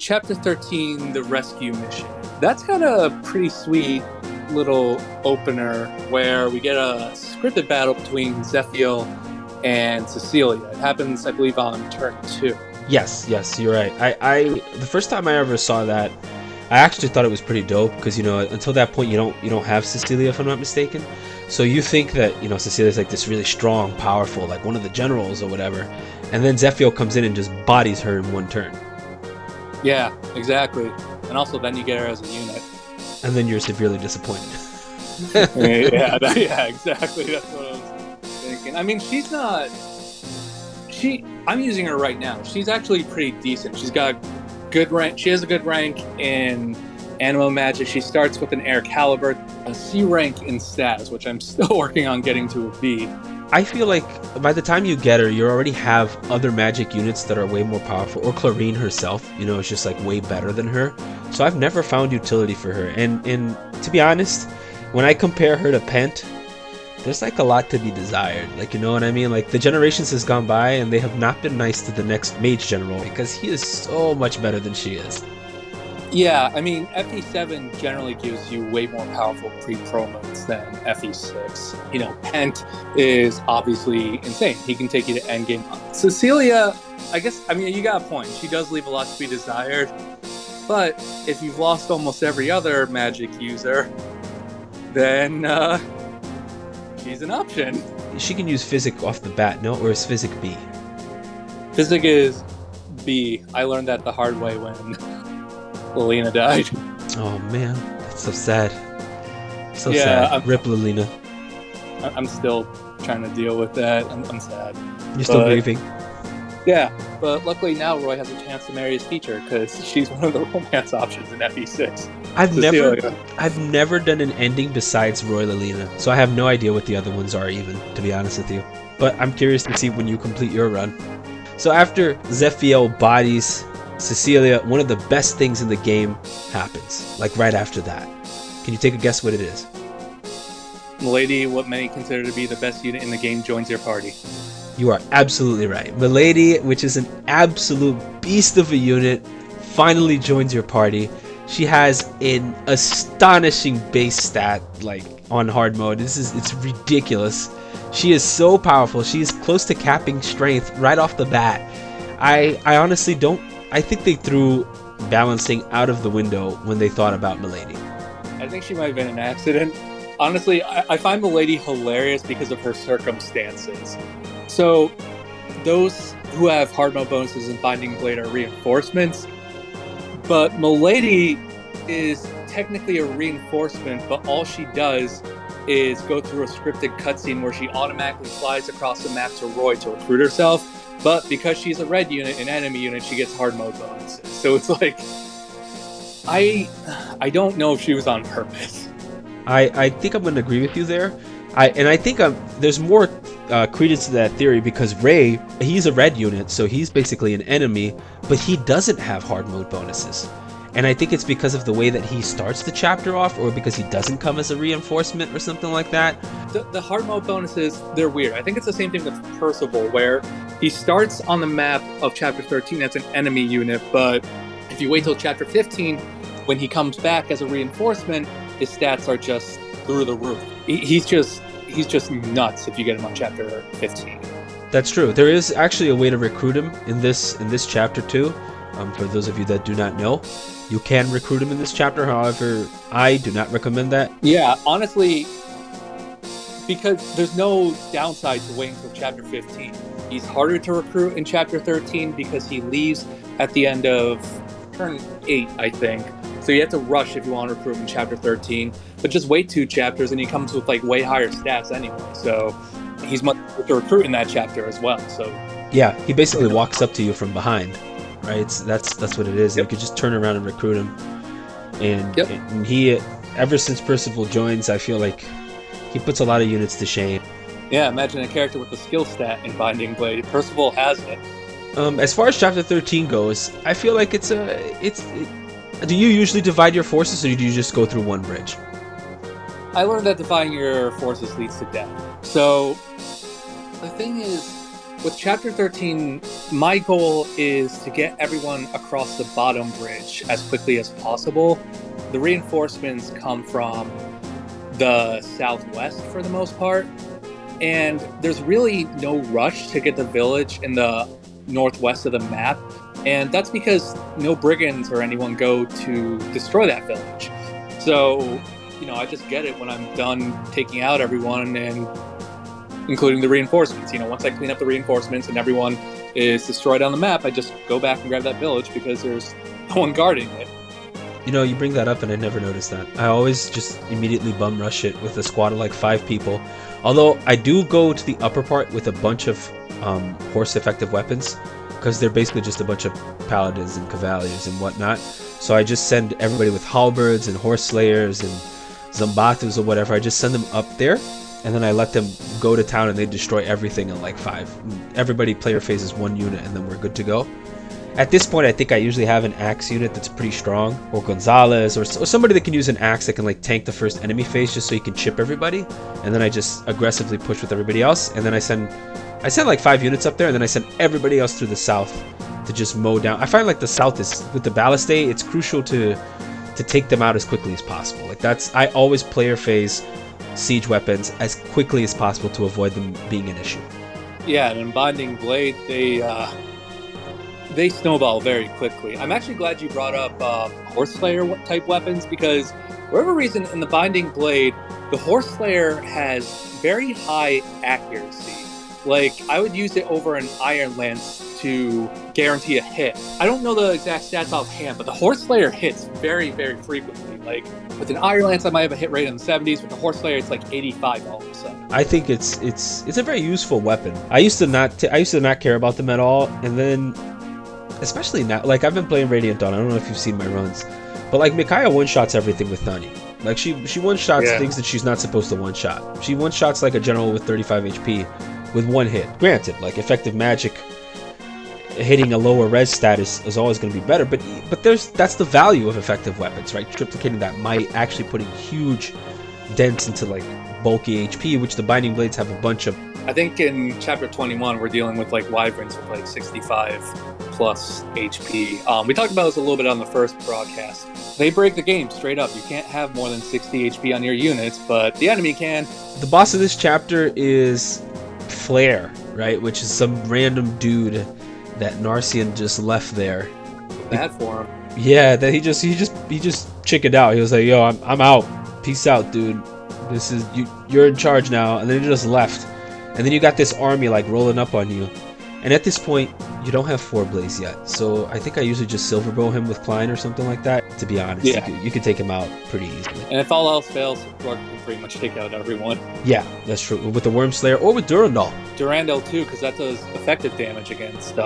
Chapter 13, the rescue mission. That's got a pretty sweet little opener where we get a scripted battle between Zephiel and Cecilia. It happens, I believe, on turn 2. Yes, you're right. I the first time I ever saw that, I actually thought it was pretty dope because until that point you don't have Cecilia, if I'm not mistaken. So you think that Cecilia's like this really strong, powerful, like one of the generals or whatever, and then Zephiel comes in and just bodies her in one turn. Yeah, exactly. And also then you get her as a unit. And then you're severely disappointed. yeah, exactly. That's what I was thinking. I mean, I'm using her right now. She's actually pretty decent. She's got good rank. She has a good rank in Animo Magic. She starts with an Air Caliber, a C rank in Stats, which I'm still working on getting to a B. I feel like by the time you get her, you already have other magic units that are way more powerful, or Clarine herself, is just like way better than her. So I've never found utility for her. And to be honest, when I compare her to Pent, there's like a lot to be desired. Like, you know what I mean? Like, the generations has gone by and they have not been nice to the next mage general because he is so much better than she is. Yeah, I mean, FE7 generally gives you way more powerful pre-pro modes than FE6. Pent is obviously insane. He can take you to endgame. Cecilia, you got a point. She does leave a lot to be desired. But if you've lost almost every other magic user, then she's an option. She can use Physic off the bat, no? Or is Physic B? Physic is B. I learned that the hard way when Lilina died. Oh man, that's so sad. So sad. Rip Lilina. I'm still trying to deal with that. I'm sad. You're still grieving? Yeah, but luckily now Roy has a chance to marry his teacher because she's one of the romance options in FE6. I've never done an ending besides Roy Lilina, so I have no idea what the other ones are even, to be honest with you. But I'm curious to see when you complete your run. So after Zephiel bodies Cecilia, one of the best things in the game happens, like right after that. Can you take a guess what it is? Milady, what many consider to be the best unit in the game, joins your party. You are absolutely right. Milady, which is an absolute beast of a unit, finally joins your party. She has an astonishing base stat, like on hard mode. It's ridiculous. She is so powerful. She is close to capping strength right off the bat. I honestly don't. I think they threw balancing out of the window when they thought about Milady. I think she might have been an accident. Honestly, I find Milady hilarious because of her circumstances. So, those who have hard mode bonuses in Binding Blade are reinforcements, but Milady is technically a reinforcement, but all she does is go through a scripted cutscene where she automatically flies across the map to Roy to recruit herself, but because she's a red unit, an enemy unit, she gets hard mode bonuses. So it's like, I don't know if she was on purpose. I think I'm going to agree with you there. I think there's more credence to that theory because Ray, he's a red unit, so he's basically an enemy, but he doesn't have hard mode bonuses. And I think it's because of the way that he starts the chapter off, or because he doesn't come as a reinforcement or something like that. The hard mode bonuses, they're weird. I think it's the same thing with Percival, where he starts on the map of chapter 13 as an enemy unit, but if you wait till chapter 15, when he comes back as a reinforcement, his stats are just through the roof. He's just nuts if you get him on chapter 15. That's true. There is actually a way to recruit him in this chapter too. For those of you that do not know, you can recruit him in this chapter. However, I do not recommend that. Yeah, honestly, because there's no downside to waiting until chapter 15. He's harder to recruit in chapter 13 because he leaves at the end of turn 8, I think. So you have to rush if you want to recruit him in chapter 13. But just wait 2 chapters and he comes with like way higher stats anyway. So he's much harder to recruit in that chapter as well. So yeah, he basically walks up to you from behind. Right, that's what it is. Yep. You could just turn around and recruit him, and he, ever since Percival joins, I feel like he puts a lot of units to shame. Yeah, imagine a character with the skill stat in Binding Blade. Percival has it. As far as chapter 13 goes, I feel like do you usually divide your forces, or do you just go through one bridge? I learned that dividing your forces leads to death. So the thing is, with Chapter 13, my goal is to get everyone across the bottom bridge as quickly as possible. The reinforcements come from the southwest for the most part, and there's really no rush to get the village in the northwest of the map, and that's because no brigands or anyone go to destroy that village. So, I just get it when I'm done taking out everyone, and including the reinforcements. Once I clean up the reinforcements and everyone is destroyed on the map, I just go back and grab that village because there's no one guarding it. You bring that up and I never noticed that. I always just immediately bum rush it with a squad of like 5 people. Although I do go to the upper part with a bunch of horse effective weapons, because they're basically just a bunch of paladins and cavaliers and whatnot. So I just send everybody with halberds and horse slayers and zambatus or whatever. I just send them up there, and then I let them go to town and they destroy everything in like 5. Everybody player phases 1 unit and then we're good to go. At this point, I think I usually have an axe unit that's pretty strong, or Gonzalez, or somebody that can use an axe that can like tank the first enemy phase just so you can chip everybody. And then I just aggressively push with everybody else, and then I send like 5 units up there, and then I send everybody else through the south to just mow down. I find like the south is, with the ballistae, it's crucial to take them out as quickly as possible. Like I always player phase siege weapons as quickly as possible to avoid them being an issue. Yeah, and in Binding Blade, they snowball very quickly. I'm actually glad you brought up Horse Slayer type weapons, because for whatever reason in the Binding Blade, the Horse Slayer has very high accuracy. Like, I would use it over an Iron Lance to guarantee a hit. I don't know the exact stats offhand, but the Horse Slayer hits very, very frequently. Like, with an Iron Lance, I might have a hit rate in the 70s. With the Horse Slayer, it's like 85 all of a sudden. I think it's a very useful weapon. I used to not care about them at all, and then, especially now, like I've been playing Radiant Dawn. I don't know if you've seen my runs, but like Micaiah one-shots everything with Nani. Like she one-shots things that she's not supposed to one-shot. She one-shots like a general with 35 HP with 1 hit. Granted, like effective magic hitting a lower res status is always going to be better, but that's the value of effective weapons, right? Triplicating that might, actually putting huge dents into like bulky HP, which the Binding Blades have a bunch of. I think in Chapter 21 we're dealing with like wyverns with like 65 plus HP. We talked about this a little bit on the first broadcast. They break the game straight up. You can't have more than 60 HP on your units, but the enemy can. The boss of this chapter is Flare, right? Which is some random dude that Narcian just left there. Bad for him. Yeah, that he just chickened out. He was like, "Yo, I'm out. Peace out, dude. This is you're in charge now." And then he just left. And then you got this army like rolling up on you. And at this point, you don't have 4 Blaze yet. So I think I usually just silver bow him with Klein or something like that. To be honest, you could take him out pretty easily. And if all else fails, Rourke can pretty much take out everyone. Yeah, that's true. With the Worm Slayer or with Durandal. Durandal too, because that does effective damage against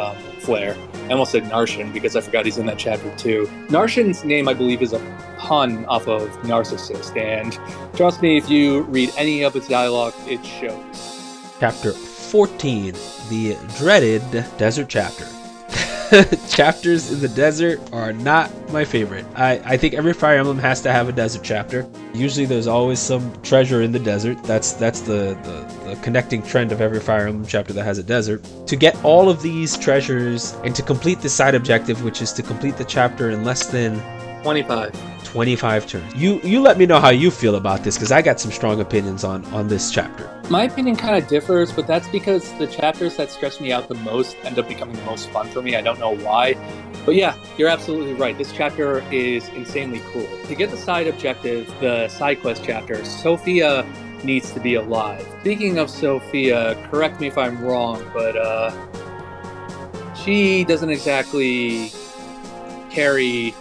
Flare. I almost said Narshan because I forgot he's in that chapter too. Narshan's name, I believe, is a pun off of Narcissist, and trust me, if you read any of its dialogue, it shows. Chapter 14, the dreaded desert chapter. Chapters in the desert are not my favorite. I think every Fire Emblem has to have a desert chapter. Usually there's always some treasure in the desert. That's the connecting trend of every Fire Emblem chapter that has a desert. To get all of these treasures and to complete the side objective, which is to complete the chapter in less than 25 turns. You let me know how you feel about this, because I got some strong opinions on this chapter. My opinion kind of differs, but that's because the chapters that stress me out the most end up becoming the most fun for me. I don't know why. But yeah, you're absolutely right. This chapter is insanely cool. To get the side objective, the side quest chapter, Sophia needs to be alive. Speaking of Sophia, correct me if I'm wrong, but she doesn't exactly carry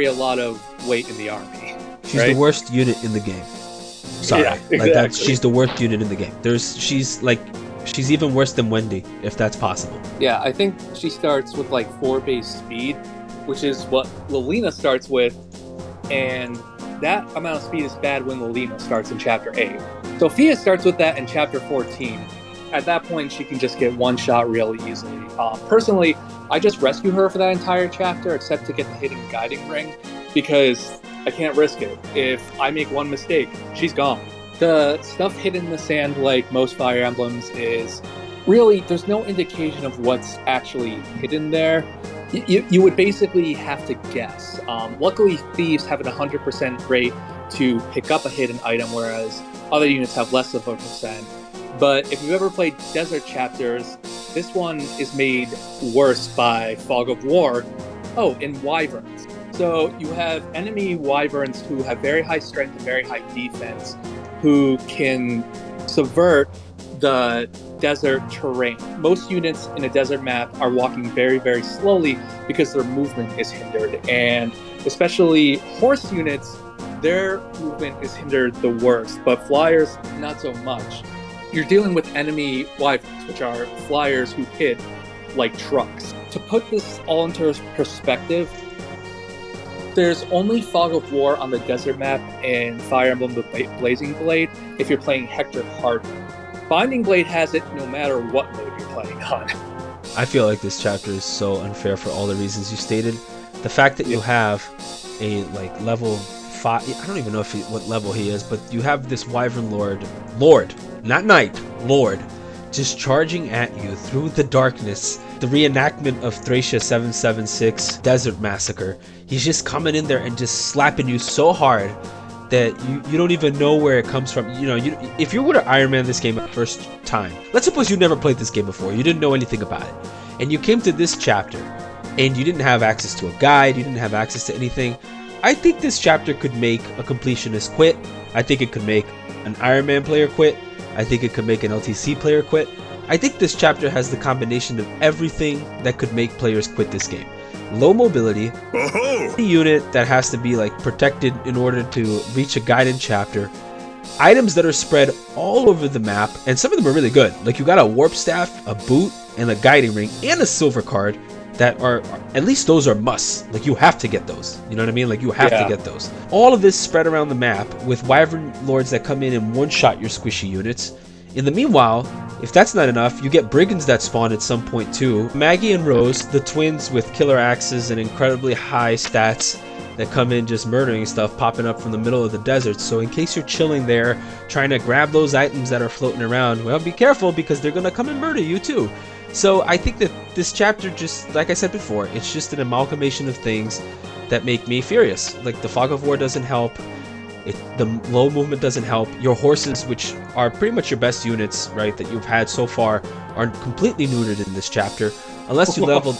a lot of weight in the army. She's the worst unit in the game. Sorry, yeah, exactly. Like that. She's the worst unit in the game. She's even worse than Wendy, if that's possible. Yeah, I think she starts with like 4 base speed, which is what Lilina starts with, and that amount of speed is bad when Lilina starts in Chapter 8. Sophia starts with that in Chapter 14. At that point, she can just get one shot really easily. Personally, I just rescue her for that entire chapter, except to get the hidden guiding ring, because I can't risk it. If I make one mistake, she's gone. The stuff hidden in the sand, like most Fire Emblems, is really, there's no indication of what's actually hidden there. You would basically have to guess. Luckily, thieves have an 100% rate to pick up a hidden item, whereas other units have less of a percent. But if you've ever played Desert Chapters, this one is made worse by Fog of War. Oh, and Wyverns. So you have enemy Wyverns who have very high strength and very high defense, who can subvert the desert terrain. Most units in a desert map are walking very, very slowly because their movement is hindered. And especially horse units, their movement is hindered the worst, but flyers, not so much. You're dealing with enemy Wyverns, which are flyers who hit like trucks. To put this all into perspective, there's only Fog of War on the desert map and Fire Emblem the Blazing Blade if you're playing Hector Hardman. Binding Blade has it no matter what mode you're playing on. I feel like this chapter is so unfair for all the reasons you stated. The fact that you have a like level 5, I don't even know what level he is, but you have this Wyvern Lord, not Knight, Lord, just charging at you through the darkness. The reenactment of Thracia 776 Desert Massacre. He's just coming in there and just slapping you so hard that you don't even know where it comes from. You know, if you were to Iron Man this game the first time, let's suppose you never played this game before, you didn't know anything about it, and you came to this chapter, and you didn't have access to a guide, you didn't have access to anything. I think this chapter could make a completionist quit. I think it could make an Iron Man player quit. I think it could make an LTC player quit. I think this chapter has the combination of everything that could make players quit this game. Low mobility, a unit that has to be like protected in order to reach a guided chapter, items that are spread all over the map, and some of them are really good. Like you got a warp staff, a boot, and a guiding ring, and a silver card that are, at least those are musts. Like you have to get those. You know what I mean? Like you have to get those. All of this spread around the map with Wyvern Lords that come in and one-shot your squishy units. In the meanwhile, if that's not enough, you get brigands that spawn at some point too. Maggie and Rose, the twins with killer axes and incredibly high stats that come in just murdering stuff, popping up from the middle of the desert. So in case you're chilling there, trying to grab those items that are floating around, well, be careful because they're gonna come and murder you too. So I think that this chapter, just like I said before, it's just an amalgamation of things that make me furious. Like the Fog of War doesn't help. The low movement doesn't help. Your horses, which are pretty much your best units, right, that you've had so far, are completely neutered in this chapter. Unless you leveled,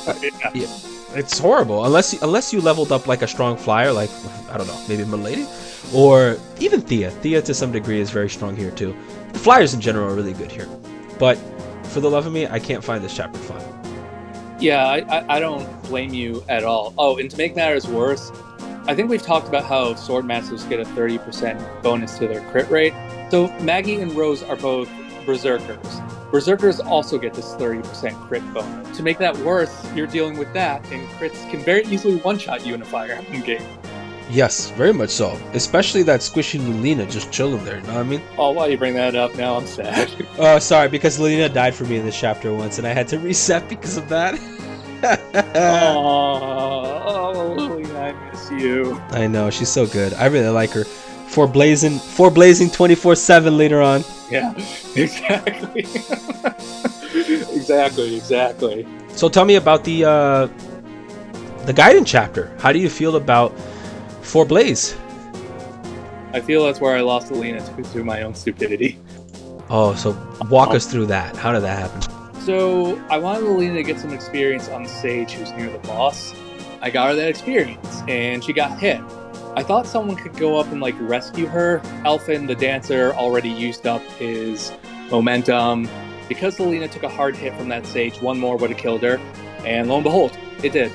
it's horrible. Unless you leveled up like a strong flyer, like I don't know, maybe Milady, or even Thea. Thea to some degree is very strong here too. The flyers in general are really good here, but for the love of me, I can't find this chapter fun. Yeah, I don't blame you at all. Oh, and to make matters worse, I think we've talked about how Sword Masters get a 30% bonus to their crit rate. So Maggie and Rose are both Berserkers. Berserkers also get this 30% crit bonus. To make that worse, you're dealing with that, and crits can very easily one-shot you in a Fire Emblem game. Yes, very much so. Especially that squishy Lilina just chilling there, you know what I mean? Oh, why you bring that up now? I'm sad. Oh, sorry, because Lilina died for me in this chapter once, and I had to reset because of that. Oh, Lilina, I miss you. I know, she's so good. I really like her. For blazing 24/7 later on. Yeah, exactly. exactly. So tell me about the guidance chapter. How do you feel about For Blaze? I feel that's where I lost Lilina through my own stupidity. Oh, so walk us through that. How did that happen? So I wanted Lilina to get some experience on the sage who's near the boss. I got her that experience, and she got hit. I thought someone could go up and like rescue her. Elfin, the dancer, already used up his momentum. Because Lilina took a hard hit from that sage, one more would have killed her, and lo and behold, it did.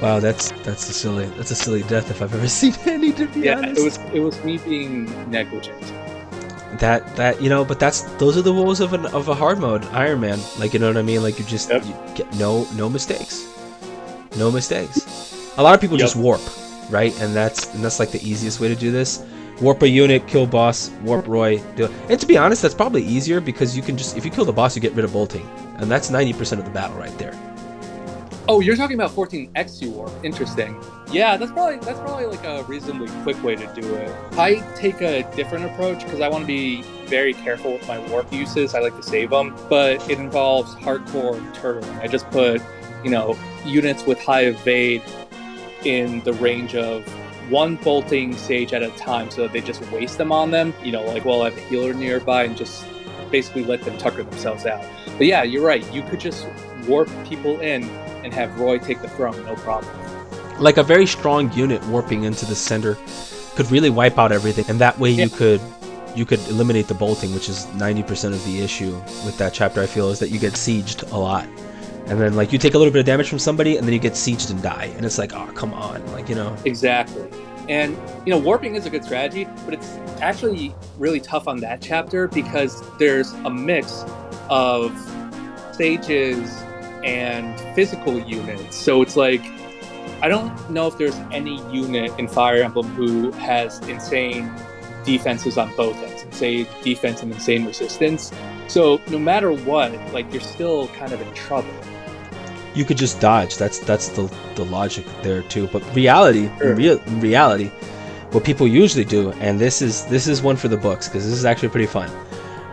Wow, that's a silly death if I've ever seen any, to be honest. It was me being negligent. That you know, but those are the woes of a hard mode Iron Man. Like, you know what I mean? Like you just you get no mistakes. No mistakes. A lot of people just warp, right? And that's like the easiest way to do this. Warp a unit, kill boss, warp Roy. And to be honest, that's probably easier because you can just, if you kill the boss, you get rid of bolting. And that's 90% of the battle right there. Oh, you're talking about 14X warp. Interesting. Yeah, that's probably like a reasonably quick way to do it. I take a different approach because I want to be very careful with my warp uses. I like to save them, but it involves hardcore turtling. I just put, units with high evade in the range of one bolting sage at a time so that they just waste them on them, like while I have a healer nearby and just basically let them tucker themselves out. But yeah, you're right. You could just warp people in and have Roy take the throne, no problem. Like a very strong unit warping into the center could really wipe out everything, and that way you could eliminate the bolting, which is 90% of the issue with that chapter. I feel is that you get sieged a lot. And then, like, you take a little bit of damage from somebody, and then you get sieged and die. And it's like, oh, come on. Like, Exactly. And, warping is a good strategy, but it's actually really tough on that chapter because there's a mix of sages and physical units. So it's like, I don't know if there's any unit in Fire Emblem who has insane defenses on both ends, insane defense and insane resistance. So no matter what, like, you're still kind of in trouble. You could just dodge. That's the logic there too. But reality, in reality, what people usually do, and this is one for the books because this is actually pretty fun.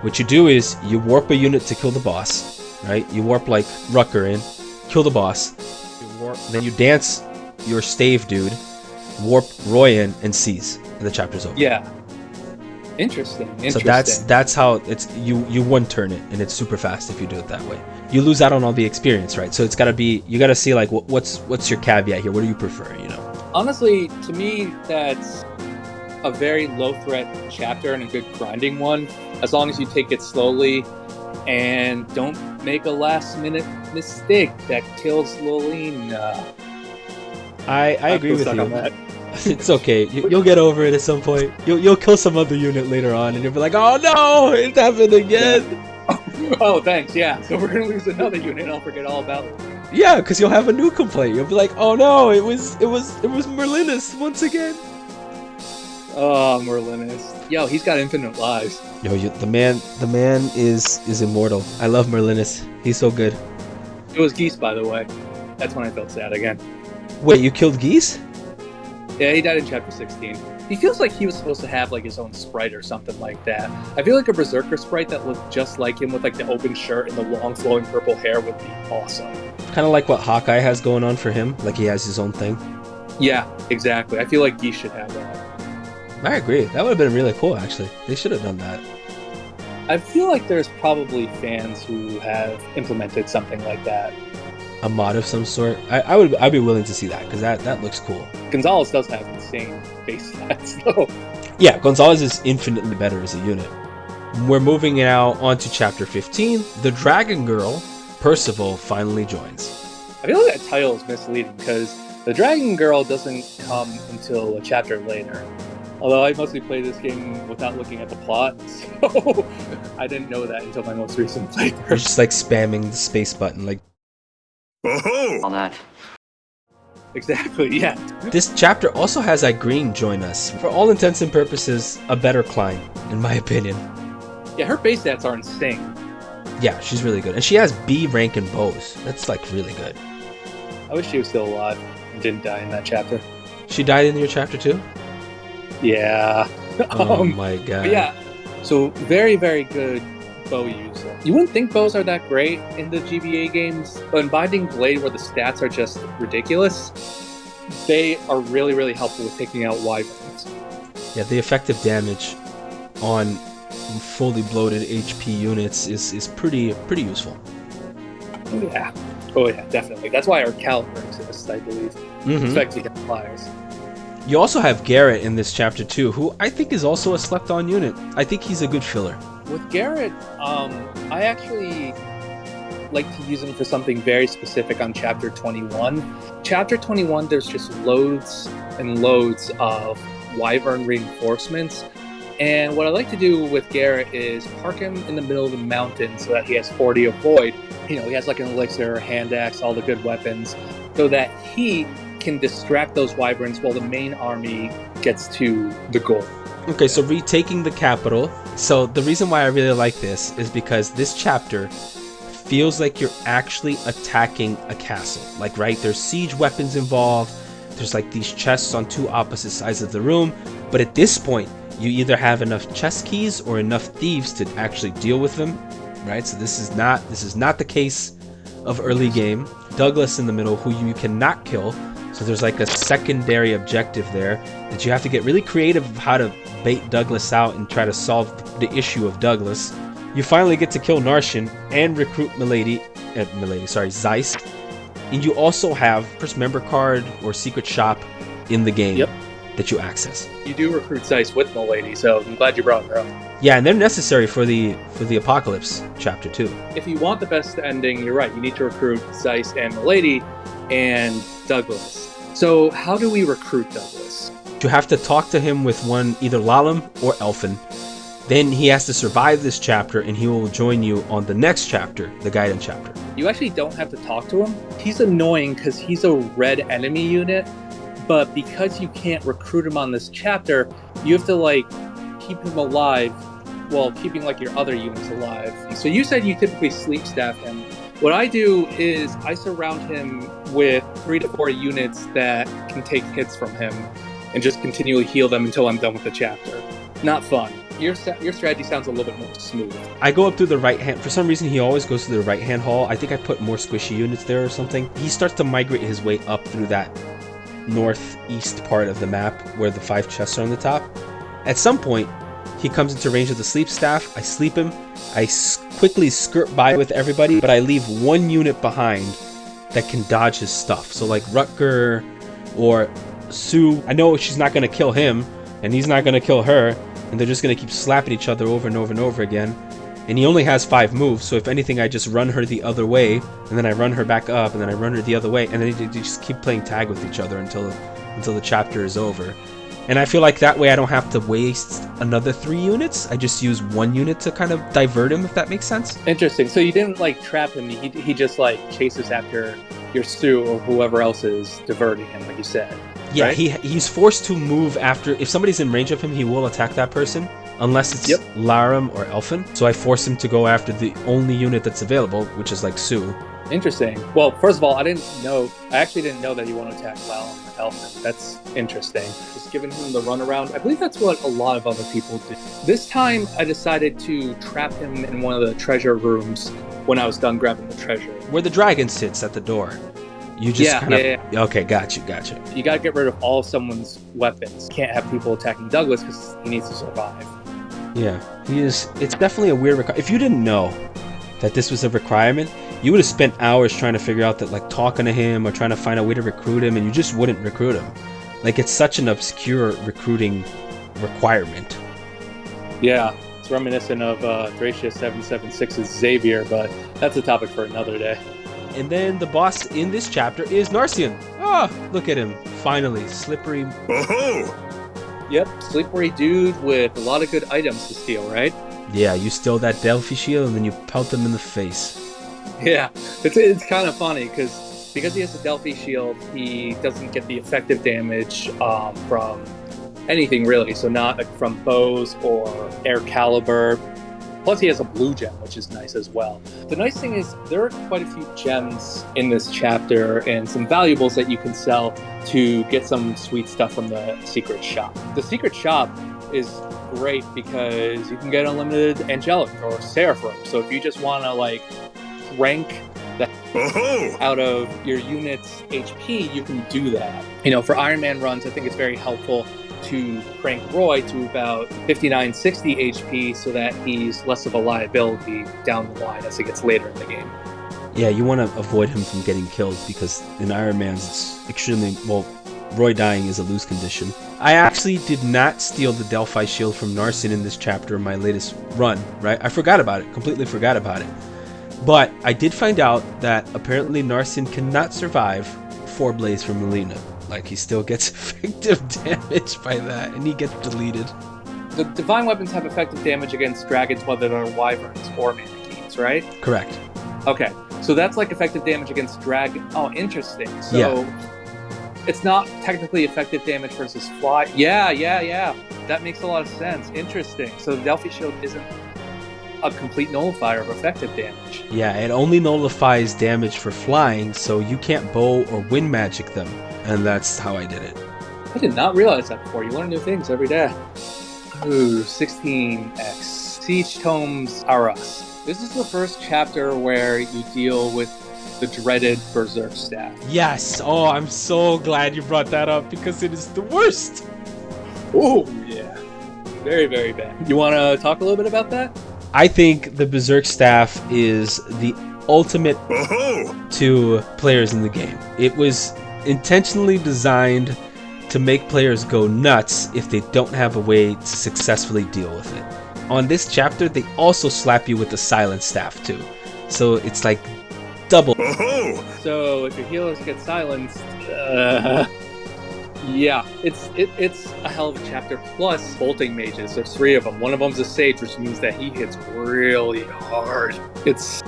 What you do is you warp a unit to kill the boss, right? You warp like Rucker in, kill the boss. Then you dance your stave dude, warp Roy in, and seize, and the chapter's over. Yeah. Interesting. So that's how it's you one turn it, and it's super fast if you do it that way. You lose out on all the experience, right? So it's gotta be, you gotta see like what's your caveat here. What do you prefer? Honestly, to me, that's a very low threat chapter and a good grinding one, as long as you take it slowly and don't make a last minute mistake that kills Lolina. I agree with you. It's okay. You'll get over it at some point. You'll kill some other unit later on, and you'll be like, "Oh no, it happened again." Yeah. Oh, thanks. Yeah. So we're gonna lose another unit. I'll forget all about it. Yeah, because you'll have a new complaint. You'll be like, "Oh no, it was Merlinus once again." Oh, Merlinus. Yo, he's got infinite lives. Yo, the man is immortal. I love Merlinus. He's so good. It was Geese, by the way. That's when I felt sad again. Wait, you killed Geese? Yeah, he died in chapter 16. He feels like he was supposed to have like his own sprite or something like that. I feel like a Berserker sprite that looked just like him with like the open shirt and the long flowing purple hair would be awesome. Kind of like what Hawkeye has going on for him. Like he has his own thing. Yeah, exactly. I feel like Geese should have that. I agree. That would have been really cool, actually. They should have done that. I feel like there's probably fans who have implemented something like that. A mod of some sort. I'd be willing to see that because that looks cool. Gonzalez does have insane base stats though. Yeah, Gonzalez is infinitely better as a unit. We're moving now on to chapter 15. The Dragon Girl, Percival, finally joins. I feel like that title is misleading because the Dragon Girl doesn't come until a chapter later. Although I mostly play this game without looking at the plot, so I didn't know that until my most recent playthrough. You're just like spamming the space button like on that. Exactly, yeah. This chapter also has Green join us. For all intents and purposes, a better Klein, in my opinion. Yeah, her base stats are insane. Yeah, she's really good. And she has B rank in bows. That's like really good. I wish she was still alive and didn't die in that chapter. She died in your chapter too? Yeah. Oh my god. But yeah, so very, very good bow user. You wouldn't think bows are that great in the GBA games, but in Binding Blade, where the stats are just ridiculous, they are really, really helpful with taking out wyverns. Yeah, the effective damage on fully bloated HP units is pretty useful. Oh yeah, definitely. That's why our caliber exists, I believe. Especially against flyers. You also have Garrett in this chapter too, who I think is also a slept-on unit. I think he's a good filler. With Garrett, I actually like to use him for something very specific on chapter 21. Chapter 21, there's just loads and loads of wyvern reinforcements. And what I like to do with Garrett is park him in the middle of the mountain so that he has 40 avoid. He has like an elixir, hand axe, all the good weapons, so that he can distract those wyverns while the main army gets to the goal. Okay, so retaking the capital. So the reason why I really like this is because this chapter feels like you're actually attacking a castle. Like, right, there's siege weapons involved. There's like these chests on two opposite sides of the room. But at this point, you either have enough chest keys or enough thieves to actually deal with them, right? So this is not the case of early game. Douglas in the middle, who you cannot kill. So there's like a secondary objective there that you have to get really creative of how to bait Douglas out and try to solve the issue of Douglas. You finally get to kill Narshan and recruit Zeiss. And you also have first member card or secret shop in the game that you access. You do recruit Zeiss with Milady, so I'm glad you brought her up. Yeah, and they're necessary for the Apocalypse chapter 2. If you want the best ending, you're right. You need to recruit Zeiss and Milady and Douglas. So how do we recruit Douglas? You have to talk to him with one either Lalem or Elfin. Then he has to survive this chapter, and he will join you on the next chapter, the Gaiden chapter. You actually don't have to talk to him. He's annoying because he's a red enemy unit, but because you can't recruit him on this chapter, you have to like keep him alive while keeping like your other units alive. So you said you typically sleep staff him. What I do is I surround him with 3 to 4 units that can take hits from him and just continually heal them until I'm done with the chapter. Not fun. Your strategy sounds a little bit more smooth. I go up through the right hand. For some reason, he always goes to the right hand hall. I think I put more squishy units there or something. He starts to migrate his way up through that northeast part of the map where the 5 chests are on the top. At some point, he comes into range of the sleep staff. I sleep him. I quickly skirt by with everybody, but I leave 1 unit behind that can dodge his stuff. So like Rutger or Sue, I know she's not going to kill him, and he's not going to kill her, and they're just going to keep slapping each other over and over and over again. And he only has 5 moves, so if anything, I just run her the other way, and then I run her back up, and then I run her the other way, and then they just keep playing tag with each other until the chapter is over. And I feel like that way I don't have to waste another 3 units. I just use 1 unit to kind of divert him, if that makes sense. Interesting. So you didn't like trap him. He just like chases after your Stu or whoever else is diverting him, like you said. Yeah, right? he's forced to move after. If somebody's in range of him, he will attack that person, unless it's Laram or Elfin. So I force him to go after the only unit that's available, which is like Sue. Interesting. Well, first of all, I actually didn't know that you want to attack Laram or Elfin. That's interesting. Just giving him the runaround. I believe that's what a lot of other people do. This time, I decided to trap him in one of the treasure rooms when I was done grabbing the treasure. Where the dragon sits at the door. You just Okay, got you. You gotta get rid of all of someone's weapons. You can't have people attacking Douglas because he needs to survive. Yeah, it's definitely a weird if you didn't know that this was a requirement, you would have spent hours trying to figure out that, like, talking to him or trying to find a way to recruit him, and you just wouldn't recruit him. Like, it's such an obscure recruiting requirement. Yeah, it's reminiscent of Thracia 776's Xavier, but that's a topic for another day. And then the boss in this chapter is Narcian. Oh, look at him. Finally, slippery. Oh! Yep, slippery dude with a lot of good items to steal, right? Yeah, you steal that Delphi shield and then you pelt him in the face. Yeah, it's kind of funny because he has a Delphi shield, he doesn't get the effective damage from anything really. So not from bows or air caliber. Plus, he has a blue gem, which is nice as well. The nice thing is there are quite a few gems in this chapter and some valuables that you can sell to get some sweet stuff from the secret shop. The secret shop is great because you can get unlimited angelic or seraphim. So if you just want to like rank that out of your unit's HP, you can do that. You know, for Iron Man runs, I think it's very helpful to crank Roy to about 59-60 HP so that he's less of a liability down the line as it gets later in the game. Yeah, you want to avoid him from getting killed because in Iron Man's it's extremely, well, Roy dying is a lose condition. I actually did not steal the Delphi shield from Narcian in this chapter in my latest run, right? I forgot about it, completely forgot about it. But I did find out that apparently Narcian cannot survive 4 Blaze from Melina. Like, he still gets effective damage by that, and he gets deleted. The divine weapons have effective damage against dragons, whether they're wyverns or mannequins, right? Correct. Okay, so that's like effective damage against dragon. Oh, interesting. So it's not technically effective damage versus fly. Yeah. That makes a lot of sense. Interesting. So the Delphi shield isn't. a complete nullifier of effective damage. Yeah, it only nullifies damage for flying, so you can't bow or wind magic them. And that's how I did it. I did not realize that before. You learn new things every day. Ooh, 16x. Siege Tomes are us. This is the first chapter where you deal with the dreaded Berserk Staff. Yes! Oh, I'm so glad you brought that up because it is the worst! Oh, yeah. Very, very bad. You want to talk a little bit about that? I think the Berserk Staff is the ultimate Oh, to players in the game. It was intentionally designed to make players go nuts if they don't have a way to successfully deal with it. On this chapter, they also slap you with the Silent Staff too. So it's like double. oh, So if your healers get silenced, yeah, it's a hell of a chapter. Plus, bolting mages. There's 3 of them. One of them's a sage, which means that he hits really hard. It's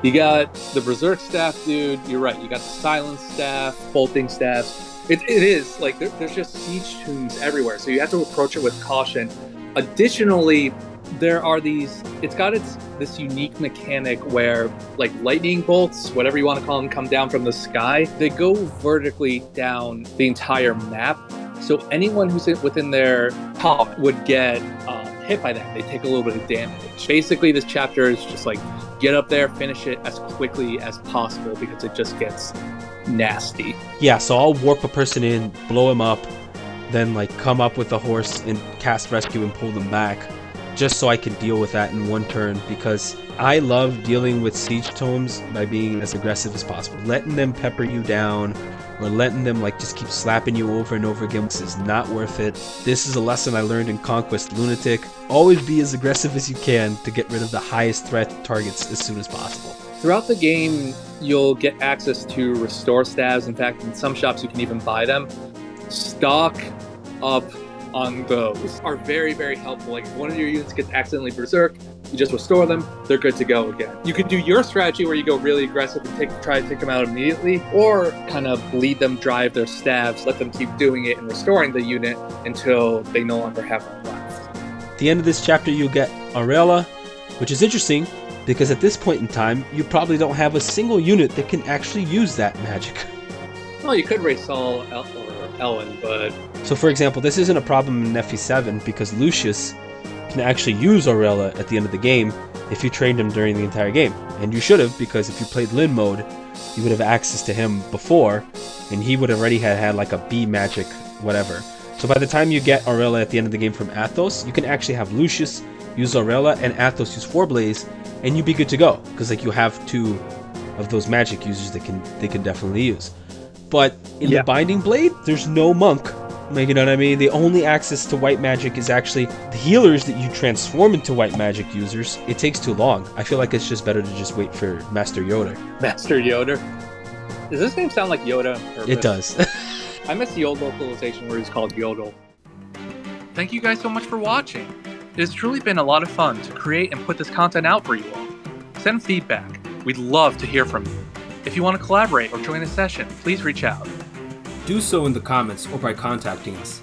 you got the Berserk Staff, dude. You're right. You got the Silent Staff, bolting staffs. It is like there's just siege tombs everywhere, so you have to approach it with caution. Additionally, there are it's got this unique mechanic where like lightning bolts, whatever you want to call them, come down from the sky. They go vertically down the entire map, so anyone who's within their top would get hit by that. They take a little bit of damage. Basically, this chapter is just like get up there, finish it as quickly as possible because it just gets nasty. Yeah, so I'll warp a person in, blow him up, then like come up with a horse and cast rescue and pull them back, just so I can deal with that in one turn, because I love dealing with siege tomes by being as aggressive as possible. Letting them pepper you down or letting them like just keep slapping you over and over again is not worth it. This is a lesson I learned in Conquest Lunatic. Always be as aggressive as you can to get rid of the highest threat targets as soon as possible. Throughout the game, you'll get access to restore staves. In fact, in some shops you can even buy them. Stock up on those. Are very, very helpful. Like if one of your units gets accidentally berserk, you just restore them, they're good to go again. You can do your strategy where you go really aggressive and try to take them out immediately, or kind of lead them, drive their staves, let them keep doing it and restoring the unit until they no longer have one left. At the end of this chapter, you'll get Aurelia, which is interesting because at this point in time, you probably don't have a single unit that can actually use that magic. Well, you could race Saul or Ellen, but... So for example, this isn't a problem in FE7 because Lucius can actually use Aurelia at the end of the game if you trained him during the entire game. And you should have, because if you played Lin mode, you would have access to him before, and he would have already had like a B magic, whatever. So by the time you get Aurelia at the end of the game from Athos, you can actually have Lucius use Aurelia and Athos use Forblaze, and you'd be good to go, because like you have 2 of those magic users that they can definitely use. But in the Binding Blade, there's no monk. Like, you know what I mean? The only access to white magic is actually the healers that you transform into white magic users. It takes too long. I feel like it's just better to just wait for Master Yoda. Master Yoda? Does this name sound like Yoda? It does. I miss the old localization where he's called Yodel. Thank you guys so much for watching. It has truly been a lot of fun to create and put this content out for you all. Send feedback. We'd love to hear from you. If you want to collaborate or join a session, please reach out. Do so in the comments or by contacting us.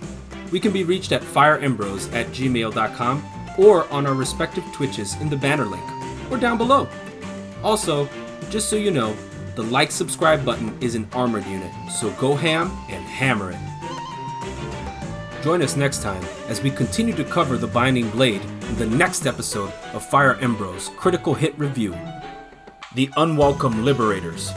We can be reached at fireembros@gmail.com or on our respective Twitches in the banner link, or down below. Also, just so you know, the subscribe button is an armored unit, so go ham and hammer it. Join us next time as we continue to cover the Binding Blade in the next episode of Fire Emblem Critical Hit Review. The Unwelcome Liberators.